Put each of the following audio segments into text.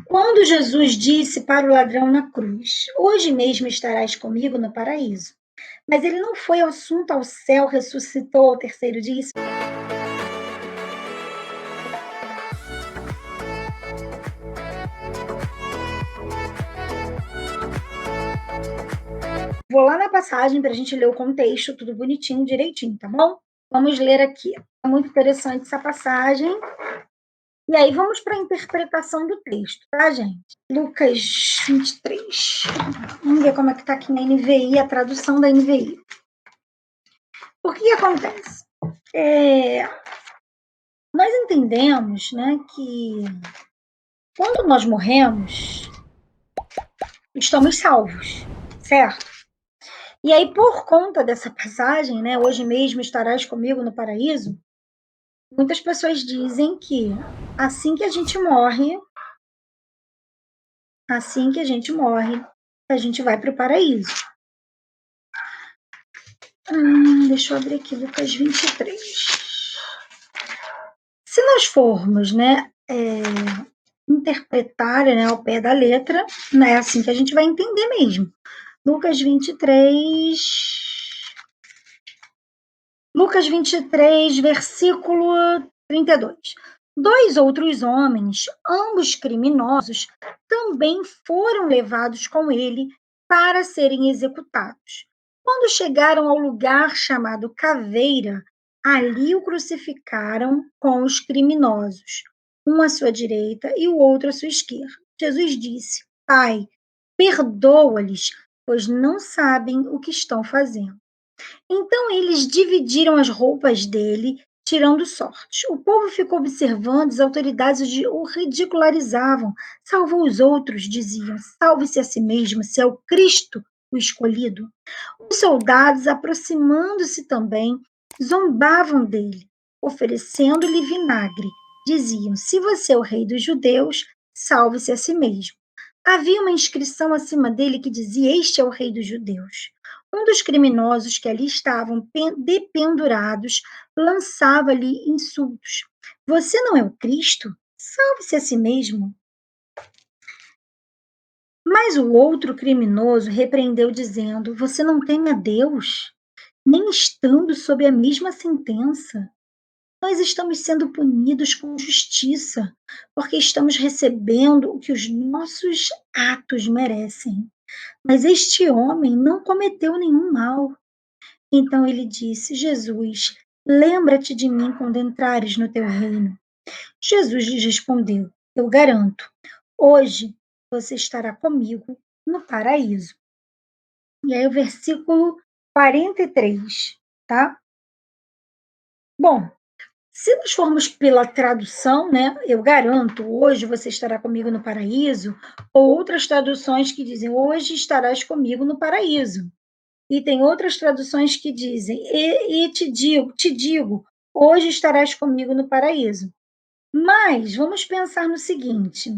Quando Jesus disse para o ladrão na cruz: "Hoje mesmo estarás comigo no paraíso", mas ele não foi assunto ao céu, ressuscitou ao terceiro dia. Vou lá na passagem para a gente ler o contexto, tudo bonitinho, direitinho, tá bom? Vamos ler aqui. É muito interessante essa passagem. E aí vamos para a interpretação do texto, tá, gente? Lucas 23. Vamos ver como é que está aqui na NVI, a tradução da NVI. O que acontece? Nós entendemos, né, que quando nós morremos, estamos salvos, certo? E aí, por conta dessa passagem, né, hoje mesmo estarás comigo no paraíso, muitas pessoas dizem que assim que a gente morre, assim que a gente morre, a gente vai para o paraíso. Deixa eu abrir aqui Lucas 23. Se nós formos, né, interpretar, né, ao pé da letra, é assim que a gente vai entender mesmo. Lucas 23, versículo 32. Dois outros homens, ambos criminosos, também foram levados com ele para serem executados. Quando chegaram ao lugar chamado Caveira, ali o crucificaram com os criminosos, um à sua direita e o outro à sua esquerda. Jesus disse: Pai, perdoa-lhes, pois não sabem o que estão fazendo. Então eles dividiram as roupas dele, tirando sorte. O povo ficou observando, as autoridades o ridicularizavam. Salvou os outros, diziam. Salve-se a si mesmo, se é o Cristo o escolhido. Os soldados, aproximando-se também, zombavam dele, oferecendo-lhe vinagre. Diziam: Se você é o rei dos judeus, salve-se a si mesmo. Havia uma inscrição acima dele que dizia: Este é o rei dos judeus. Um dos criminosos que ali estavam dependurados lançava-lhe insultos. Você não é o Cristo? Salve-se a si mesmo. Mas o outro criminoso repreendeu, dizendo: Você não teme a Deus, nem estando sob a mesma sentença? Nós estamos sendo punidos com justiça, porque estamos recebendo o que os nossos atos merecem. Mas este homem não cometeu nenhum mal. Então ele disse: Jesus, lembra-te de mim quando entrares no teu reino. Jesus lhes respondeu: Eu garanto, hoje você estará comigo no paraíso. E aí o versículo 43, tá? Bom, se nós formos pela tradução, né, eu garanto, hoje você estará comigo no paraíso, ou outras traduções que dizem, hoje estarás comigo no paraíso. E tem outras traduções que dizem, e te digo, hoje estarás comigo no paraíso. Mas vamos pensar no seguinte,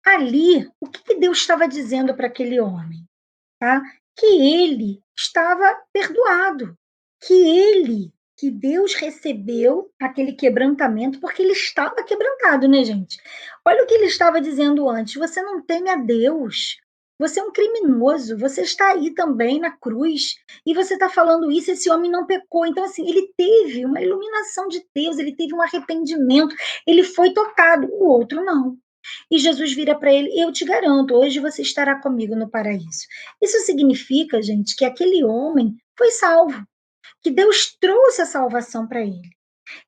ali, o que Deus estava dizendo para aquele homem? Tá? Que ele estava perdoado, que Deus recebeu aquele quebrantamento, porque ele estava quebrantado, né, gente? Olha o que ele estava dizendo antes: você não teme a Deus, você é um criminoso, você está aí também na cruz, e você está falando isso, esse homem não pecou. Então, assim, ele teve uma iluminação de Deus, ele teve um arrependimento, ele foi tocado, o outro não. E Jesus vira para ele: Eu te garanto, hoje você estará comigo no paraíso. Isso significa, gente, que aquele homem foi salvo, que Deus trouxe a salvação para ele.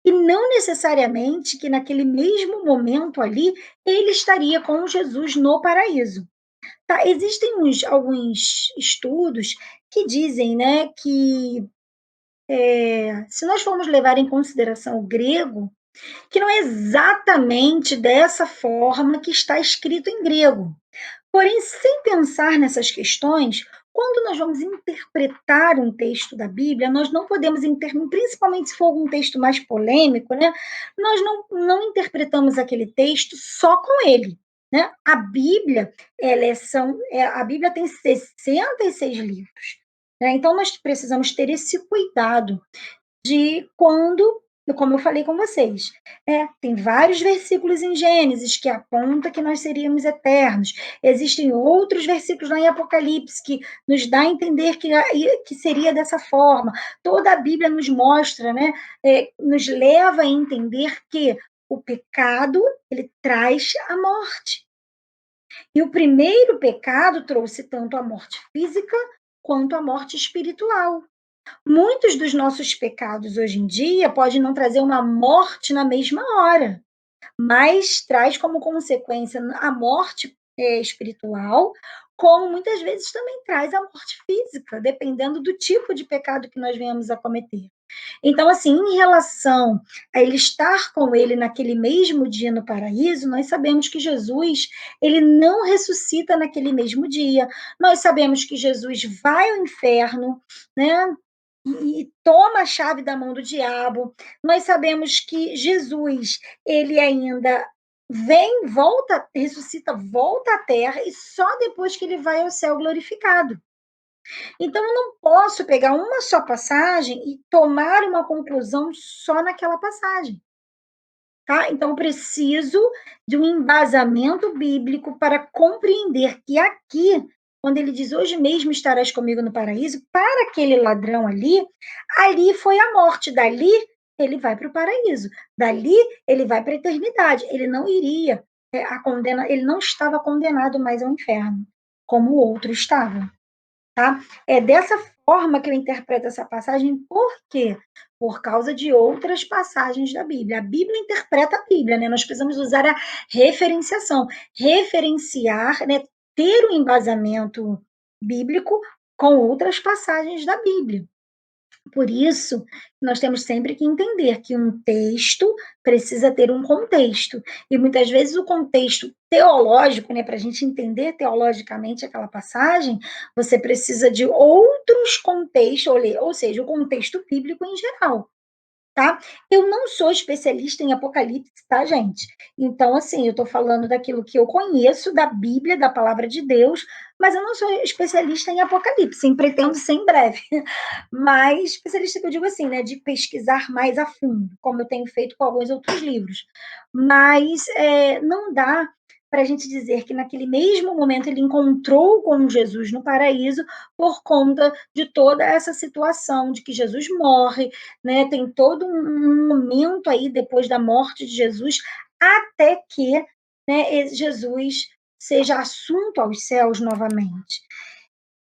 E não necessariamente que naquele mesmo momento ali ele estaria com Jesus no paraíso. Tá? Existem alguns estudos que dizem, né, que se nós formos levar em consideração o grego, que não é exatamente dessa forma que está escrito em grego. Porém, sem pensar nessas questões, quando nós vamos interpretar um texto da Bíblia, nós não podemos, principalmente se for algum texto mais polêmico, né? Nós não interpretamos aquele texto só com ele. Né? A Bíblia, a Bíblia tem 66 livros. Né? Então, nós precisamos ter esse cuidado de quando como eu falei com vocês, tem vários versículos em Gênesis que aponta que nós seríamos eternos. Existem outros versículos lá em Apocalipse que nos dá a entender que seria dessa forma. Toda a Bíblia nos mostra, né, nos leva a entender que o pecado, ele traz a morte. E o primeiro pecado trouxe tanto a morte física quanto a morte espiritual. Muitos dos nossos pecados hoje em dia podem não trazer uma morte na mesma hora, mas traz como consequência a morte espiritual, como muitas vezes também traz a morte física, dependendo do tipo de pecado que nós venhamos a cometer. Então, assim, em relação a ele estar com ele naquele mesmo dia no paraíso, nós sabemos que Jesus, ele não ressuscita naquele mesmo dia. Nós sabemos que Jesus vai ao inferno, né? E toma a chave da mão do diabo. Nós sabemos que Jesus, ele ainda vem, volta, ressuscita, volta à terra e só depois que ele vai ao céu glorificado. Então, eu não posso pegar uma só passagem e tomar uma conclusão só naquela passagem. Tá? Então, eu preciso de um embasamento bíblico para compreender que aqui, quando ele diz hoje mesmo estarás comigo no paraíso, para aquele ladrão ali, ali foi a morte, dali ele vai para o paraíso, dali ele vai para a eternidade, ele não iria, ele não estava condenado mais ao inferno, como o outro estava. Tá? É dessa forma que eu interpreto essa passagem, por quê? Por causa de outras passagens da Bíblia. A Bíblia interpreta a Bíblia, né? Nós precisamos usar a referenciação, referenciar, né? Ter um embasamento bíblico com outras passagens da Bíblia. Por isso, nós temos sempre que entender que um texto precisa ter um contexto. E muitas vezes o contexto teológico, né, para a gente entender teologicamente aquela passagem, você precisa de outros contextos, ou seja, o contexto bíblico em geral. Tá? Eu não sou especialista em Apocalipse, tá, gente? Então, assim, eu estou falando daquilo que eu conheço da Bíblia, da palavra de Deus, mas eu não sou especialista em Apocalipse, pretendo ser em breve. Mas especialista que eu digo assim, né, de pesquisar mais a fundo, como eu tenho feito com alguns outros livros. Mas não dá para a gente dizer que naquele mesmo momento ele encontrou com Jesus no paraíso por conta de toda essa situação de que Jesus morre, né? Tem todo um momento aí depois da morte de Jesus até que, né, Jesus seja assunto aos céus novamente.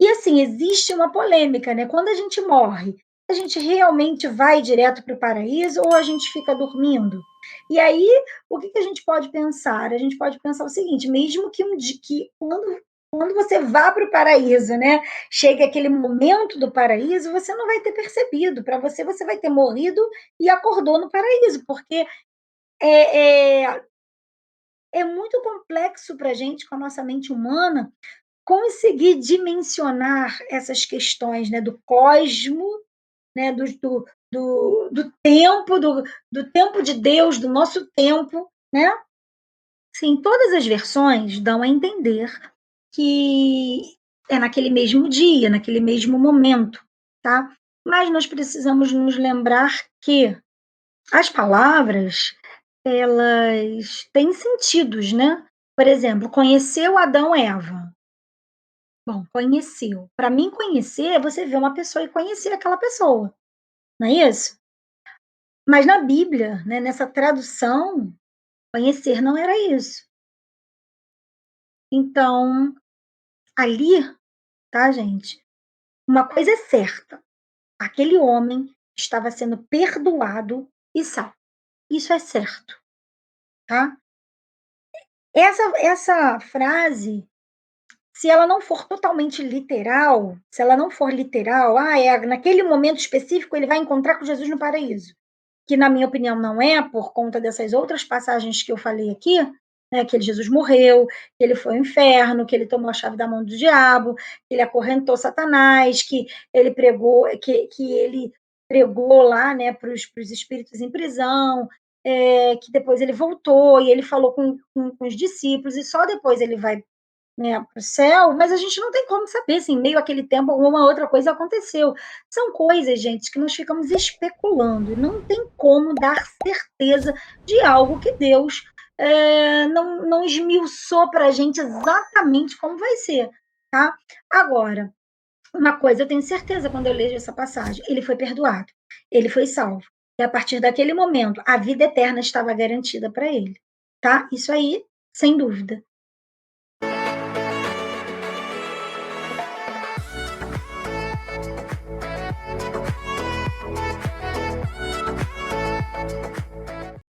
E assim, existe uma polêmica, né? Quando a gente morre, a gente realmente vai direto para o paraíso ou a gente fica dormindo? E aí, o que a gente pode pensar? A gente pode pensar o seguinte: mesmo que um dia, que quando você vá para o paraíso, né? Chega aquele momento do paraíso, você não vai ter percebido. Para você, você vai ter morrido e acordou no paraíso, porque é, é, é muito complexo para a gente, com a nossa mente humana, conseguir dimensionar essas questões, né, do cosmo, né, do tempo, do tempo de Deus, do nosso tempo, né? Sim, todas as versões dão a entender que é naquele mesmo dia, naquele mesmo momento, tá? Mas nós precisamos nos lembrar que as palavras, elas têm sentidos, né? Por exemplo, conheceu Adão e Eva. Bom, conheceu. Para mim, conhecer é você ver uma pessoa e conhecer aquela pessoa, não é isso? Mas na Bíblia, né, nessa tradução, conhecer não era isso. Então, ali, tá, gente? Uma coisa é certa: aquele homem estava sendo perdoado e salvo. Isso é certo, tá? Essa frase, se ela não for totalmente literal, se ela não for literal, naquele momento específico ele vai encontrar com Jesus no paraíso, que na minha opinião não é, por conta dessas outras passagens que eu falei aqui, né, que Jesus morreu, que ele foi ao inferno, que ele tomou a chave da mão do diabo, que ele acorrentou Satanás, que ele pregou, que ele pregou lá, né, para os espíritos em prisão, que depois ele voltou e ele falou com os discípulos, e só depois ele vai né, para o céu, mas a gente não tem como saber se em meio àquele tempo alguma outra coisa aconteceu. São coisas, gente, que nós ficamos especulando, e não tem como dar certeza de algo que Deus não esmiuçou para a gente exatamente como vai ser, tá? Agora, uma coisa eu tenho certeza quando eu leio essa passagem: ele foi perdoado, ele foi salvo. E a partir daquele momento, a vida eterna estava garantida para ele, tá? Isso aí, sem dúvida.